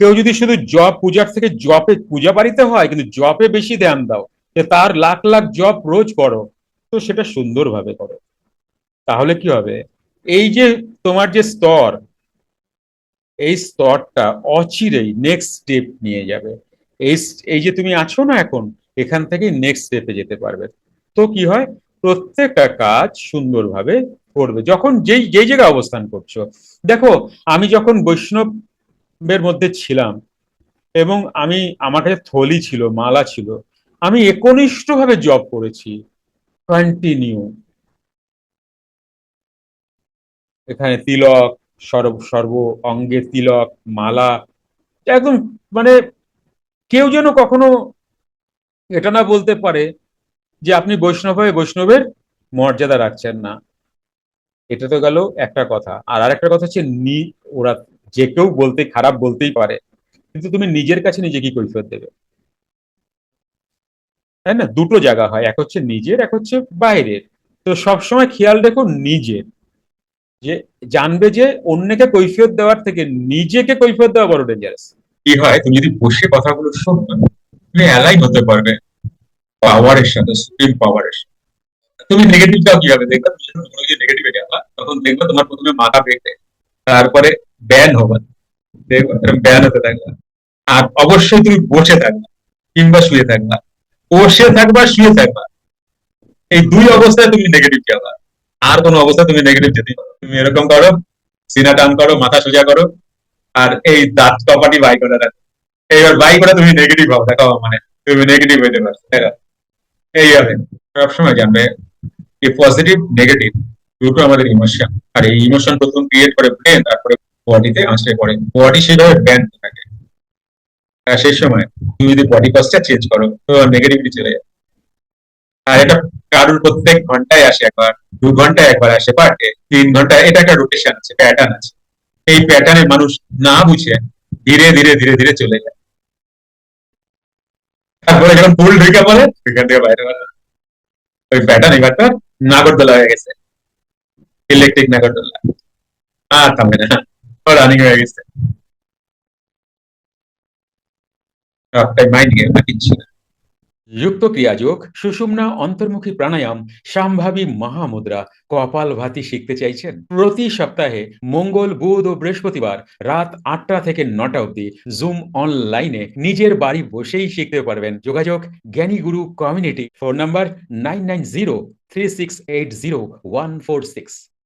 কেউ যদি শুধু জব পূজার থেকে জবে পূজা বাড়িতে হয় কিন্তু জবে বেশি ধ্যান দাও, যে তার লাখ লাখ জব রোজ করো, তো সেটা সুন্দরভাবে করো। তাহলে কি হবে, এই যে তোমার যে স্তর, এই স্তরটা অচিরেই নেক্সট স্টেপ নিয়ে যাবে। এই এই যে তুমি আছো না এখন, এখান থেকে নেক্সট স্টেপে যেতে পারবে। তো কি হয়, প্রত্যেকটা কাজ সুন্দরভাবে করবে যখন যেই যেই জায়গায় অবস্থান করছো। দেখো, আমি যখন বৈষ্ণবের মধ্যে ছিলাম এবং আমার কাছে থলি ছিল, মালা ছিল, আমি একনিষ্ঠ ভাবে জব করেছি, কন্টিনিউ। এখানে তিলক, সর্ব অঙ্গে তিলক, মালা, একদম, মানে কেউ যেন কখনো এটা না বলতে পারে যে আপনি বৈষ্ণব হয়ে বৈষ্ণবের মর্যাদা রাখছেন না। এটা তো গেল একটা কথা। আর আরেকটা কথা হচ্ছে, ওরা যে কেউ বলতে খারাপ বলতেই পারে, কিন্তু তুমি নিজের কাছে নিজে কি কৈফিয়ত দেবে? তাই না? দুটো জায়গা হয়, এক হচ্ছে নিজের, এক হচ্ছে বাইরের। তো সবসময় খেয়াল রেখো নিজের, যে জানবে যে অন্যকে কৈফিয়ত দেওয়ার থেকে নিজেকে কৈফিয়ত দেওয়া বড় ডেঞ্জারাস। কি হয়, তুমি যদি বসে কথাগুলো শোনো, তুমি অ্যালাইন হতে পারবে পাওয়ারের সাথে, সুপ্রিম পাওয়ারের সাথে। তুমি নেগেটিভটাও কিভাবে দেখবে, তুমি যখন কোনো কিছু নেগেটিভে গেলা তখন দেখবে তোমার প্রথমে মাথা বেঁকে, তারপরে ব্যান হবে, দেখবে ব্যান হতে থাকবে। আর অবশ্যই তুমি বসে থাকবা কিংবা শুয়ে থাকবা, বসে থাকবা শুয়ে থাকবা, এই দুই অবস্থায় তুমি নেগেটিভ যাবা। আর কোনো অবস্থায় তুমি নেগেটিভ যেতে পারো। তুমি এরকম করো, সিনা টান করো, মাথা সোজা করো, আর এই দাঁত কপাটি বাই করে রাখো। এইবার বাই করে তুমি নেগেটিভ হও, দেখো মানে তুমি নেগেটিভ হইতে পারছো, দেখো এইভাবে সবসময় জানবে এই পজিটিভ নেগেটিভ দুটো আমাদের ইমোশন। আর এই ইমোশন প্রথম ক্রিয়েট করে ব্রেন, তারপরে বডিতে আছড়ে পড়ে, বডি সেভাবে ব্যান্ড থাকে। আর সেই সময় তুমি যদি বডি পস্টার চেঞ্জ করো তো নেগেটিভিটি চলে যায়। আর এটা কারোর প্রত্যেক ঘন্টায় আসে একবার, 2 ঘন্টায় একবার আসে, পার ডে 3 ঘন্টায়, এটা একটা রোটেশন আছে, প্যাটার্ন আছে। এই প্যাটার্নে মানুষ না বুঝে ধীরে ধীরে ধীরে ধীরে চলে যায়। তারপরে যখন ফুল ঢুকে পড়ে সেখান থেকে বাইরে বেরোয়। ওই প্যাটার্ন এবার তো নাগরদোলা হয়ে গেছে, ইলেকট্রিক নাগরদোলা, আর থামবে না, রানিং হয়ে গেছে, সবটাই মাইন্ড গেম, না কিচ্ছু না। যুক্ত ক্রিয়াযোগ, সুষুম্না অন্তর্মুখী প্রাণায়াম, সম্ভাবী মহামুদ্রা, কপালভাতি শিখতে চাইছেন? প্রতি সপ্তাহে মঙ্গল, বুধ ও বৃহস্পতিবার রাত 8টা থেকে 9টা অবধি জুম অনলাইনে নিজের বাড়ি বসেই শিখতে পারবেন। যোগাযোগ জ্ঞানী গুরু কমিউনিটি, ফোন নাম্বার 9903680146।